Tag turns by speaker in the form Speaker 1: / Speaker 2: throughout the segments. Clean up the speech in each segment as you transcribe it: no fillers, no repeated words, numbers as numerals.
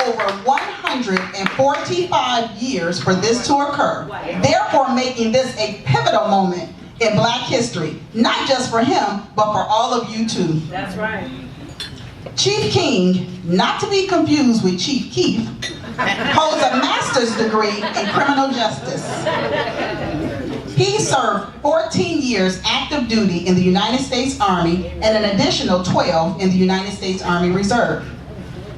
Speaker 1: over 145 years for this to occur, therefore making this a pivotal moment in Black history, not just for him, but for all of you too.
Speaker 2: That's right.
Speaker 1: Chief King, not to be confused with Chief Keef, holds a master's degree in criminal justice. He served 14 years active duty in the United States Army and an additional 12 in the United States Army Reserve.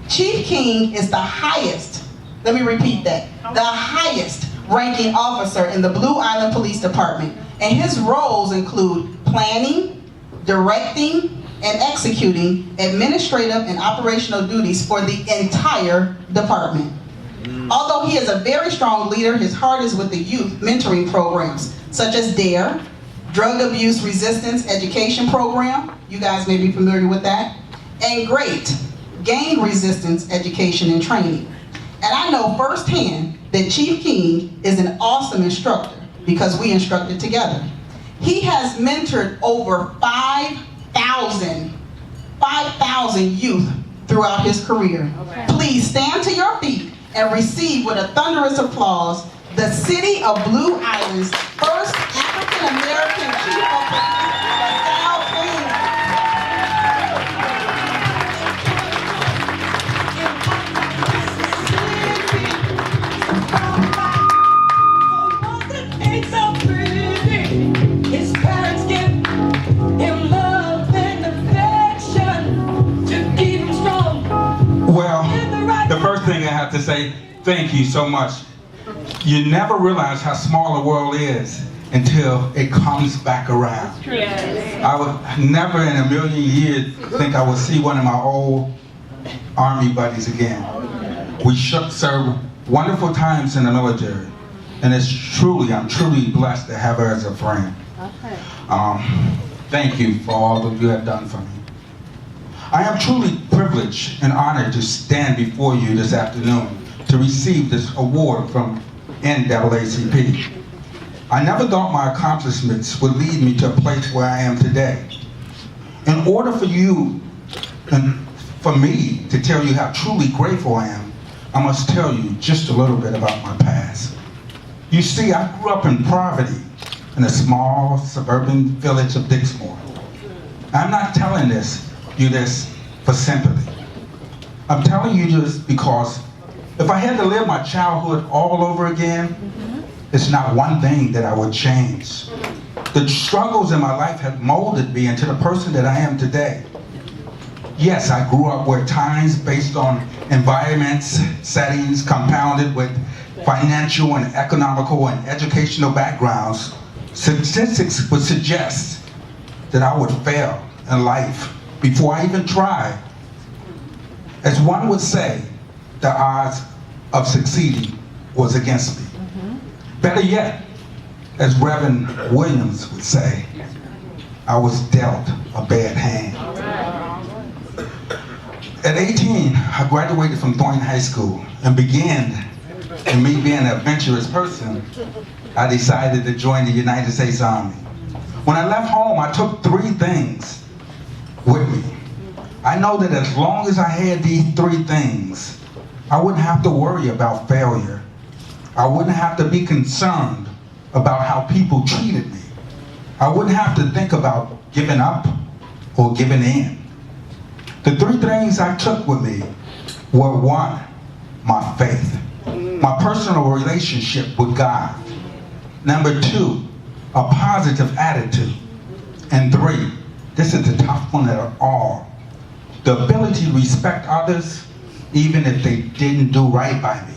Speaker 1: Chief King is the highest, let me repeat that, the highest ranking officer in the Blue Island Police Department, and his roles include planning, directing, and executing administrative and operational duties for the entire department. Although he is a very strong leader, his heart is with the youth mentoring programs, such as DARE, Drug Abuse Resistance Education Program, you guys may be familiar with that, and GREAT, Gang Resistance Education and Training. And I know firsthand that Chief King is an awesome instructor because we instructed together. He has mentored over 5,000 youth throughout his career. Okay. Please stand to your feet and receive with a thunderous applause the City of Blue Island's first African-American Chief of Police, LaSalle King.
Speaker 3: It's so pretty. His parents give him love and affection to keep him strong.
Speaker 4: Well, the first thing I have to say, thank you so much. You never realize how small the world is until it comes back around.
Speaker 2: Yes.
Speaker 4: I would never in a million years think I would see one of my old Army buddies again. We served wonderful times in the military, and I'm truly blessed to have her as a friend.
Speaker 2: Okay.
Speaker 4: Thank you for all that you have done for me. I am truly privileged and honored to stand before you this afternoon to receive this award from NAACP. I never thought my accomplishments would lead me to a place where I am today. In order for you and for me to tell you how truly grateful I am, I must tell you just a little bit about my past. You see, I grew up in poverty in a small suburban village of Dixmoor. I'm not telling you this for sympathy. I'm telling you this because if I had to live my childhood all over again, it's not one thing that I would change. The struggles in my life have molded me into the person that I am today. Yes, I grew up with times based on environments, settings, compounded with financial and economical and educational backgrounds. Statistics would suggest that I would fail in life before I even tried. As one would say, the odds of succeeding was against me. Better yet, as Reverend Williams would say, I was dealt a bad hand. At 18, I graduated from Thornton High School and began, and me being an adventurous person, I decided to join the United States Army. When I left home, I took 3 things with me. I know that as long as I had these 3 things, I wouldn't have to worry about failure. I wouldn't have to be concerned about how people treated me. I wouldn't have to think about giving up or giving in. The 3 things I took with me were 1, my faith, my personal relationship with God. Number 2, a positive attitude. And 3, this is the tough one of all, the ability to respect others even if they didn't do right by me.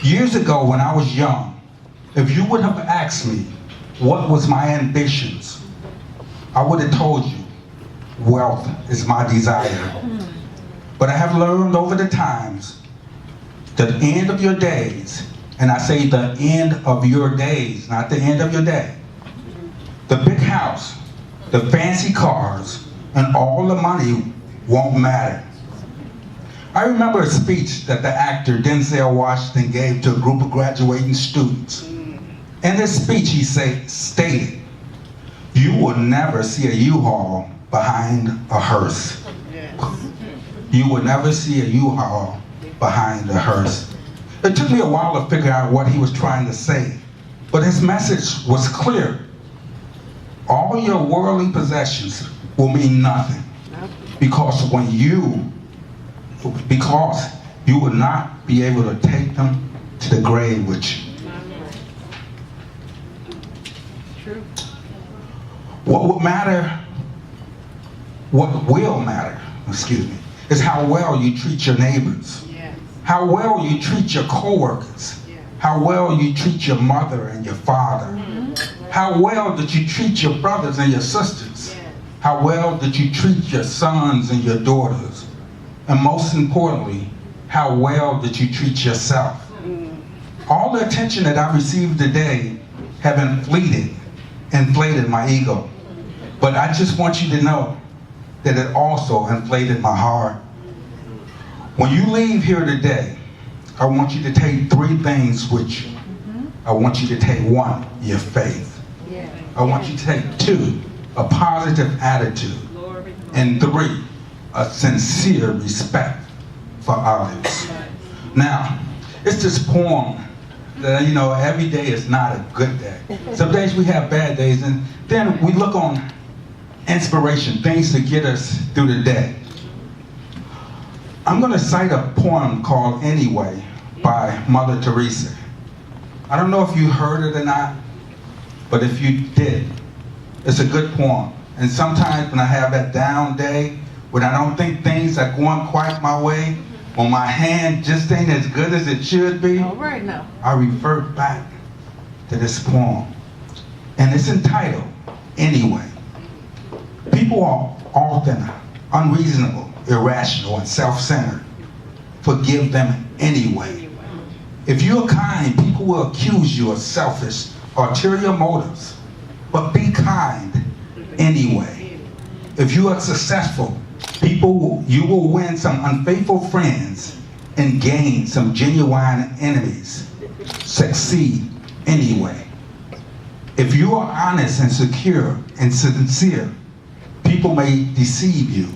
Speaker 4: Years ago when I was young, if you would have asked me what was my ambitions, I would have told you, wealth is my desire. But I have learned over the times, the end of your days, and I say the end of your days, not the end of your day, the big house, the fancy cars, and all the money won't matter. I remember a speech that the actor Denzel Washington gave to a group of graduating students. In this speech, he stated, "You will never see a U-Haul behind a hearse." you would never see a U-Haul behind the hearse. It took me a while to figure out what he was trying to say, but his message was clear. All your worldly possessions will mean nothing because you will not be able to take them to the grave with you.
Speaker 3: True.
Speaker 4: What will matter, is how well you treat your neighbors, how well you treat your co-workers, how well you treat your mother and your father, how well that you treat your brothers and your sisters, how well that you treat your sons and your daughters, and most importantly, how well that you treat yourself. All the attention that I received today have inflated my ego. But I just want you to know that it also inflated my heart. When you leave here today, I want you to take 3 things with you. I want you to take 1, your faith. I want you to take 2, a positive attitude. And 3, a sincere respect for others. Now, it's this poem that, every day is not a good day. Some days we have bad days, and then we look on inspiration, things to get us through the day. I'm going to cite a poem called Anyway by Mother Teresa. I don't know if you heard it or not, but if you did, it's a good poem. And sometimes when I have that down day, when I don't think things are going quite my way, when my hand just ain't as good as it should be, I revert back to this poem. And it's entitled, Anyway. People are often unreasonable, irrational, and self-centered. Forgive them anyway. If you are kind, people will accuse you of selfish, ulterior motives. But be kind anyway. If you are successful, you will win some unfaithful friends and gain some genuine enemies. Succeed anyway. If you are honest and secure and sincere, people may deceive you.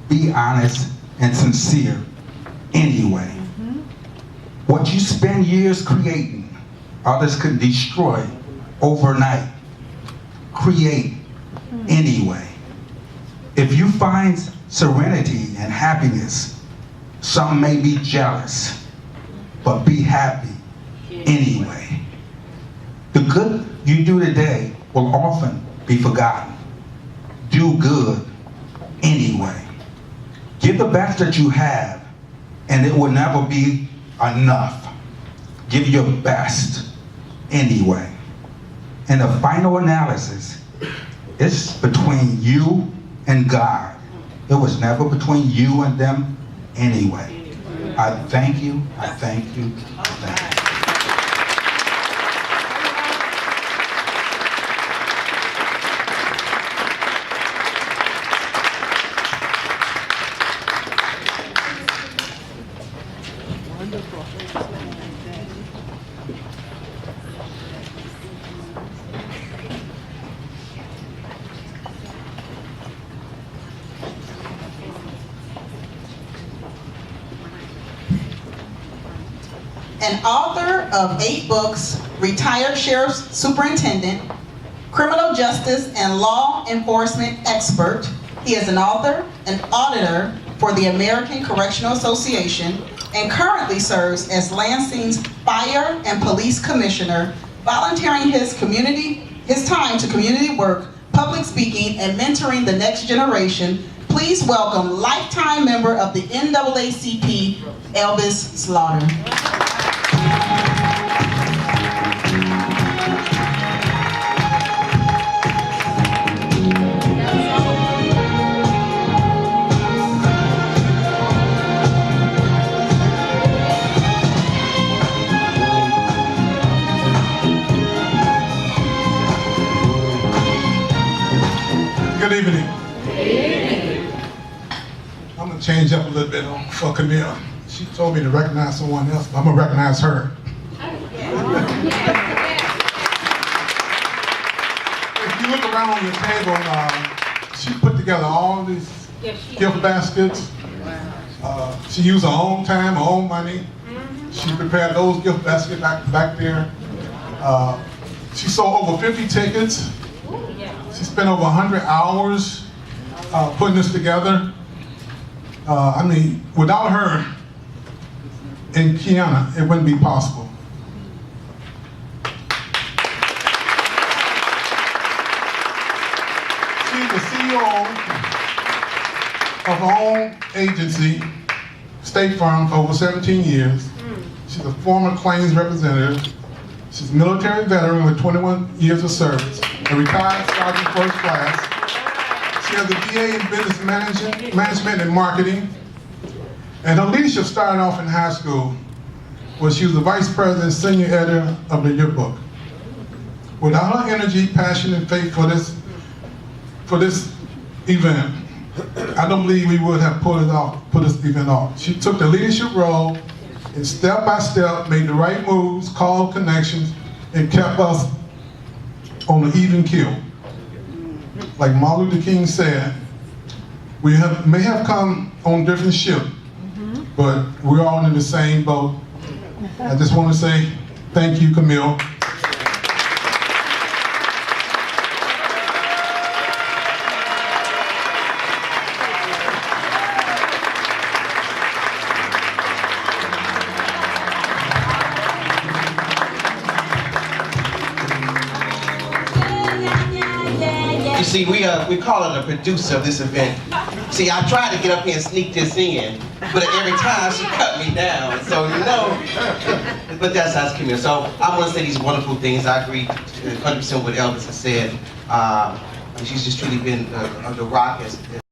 Speaker 4: Be honest and sincere anyway. What you spend years creating, others could destroy overnight. Create anyway. If you find serenity and happiness, some may be jealous, but be happy anyway. The good you do today will often be forgotten. Do good anyway. Give the best that you have, and it will never be enough. Give your best anyway. And the final analysis is between you and God. It was never between you and them anyway. I thank you, I thank you, I thank you.
Speaker 1: An author of 8 books, retired sheriff's superintendent, criminal justice and law enforcement expert. He is an author, an auditor for the American Correctional Association, and currently serves as Lansing's Fire and Police Commissioner, volunteering his time to community work, public speaking, and mentoring the next generation. Please welcome lifetime member of the NAACP, Elvis Slaughter.
Speaker 2: Good evening. I'm going to change up a little bit for Camille. She told me to recognize someone else, but I'm going to recognize her. If you look around your table, she put together all these gift baskets. She used her own time, her own money. She prepared those gift baskets back there. She sold over 50 tickets. She spent over 100 hours putting this together. I mean, without her and Kiana, it wouldn't be possible. She's the CEO of her own agency, State Farm, for over 17 years. She's a former claims representative. She's a military veteran with 21 years of service, a retired sergeant first class. She has a BA in business management and marketing. And her leadership started off in high school, where she was the vice president and senior editor of the yearbook. Without her energy, passion, and faith for this event, I don't believe we would have pulled this event off. She took the leadership role and step by step made the right moves, called connections, and kept us on an even keel. Like Martin Luther King said, we may have come on different ships, but we're all in the same boat. I just want to say thank you, Camille.
Speaker 5: You see, we call her the producer of this event. See, I tried to get up here and sneak this in, but every time she cut me down. So, you know, but that's how it's coming. So I want to say these wonderful things. I agree 100% with what Elvis has said. She's just truly been the rock.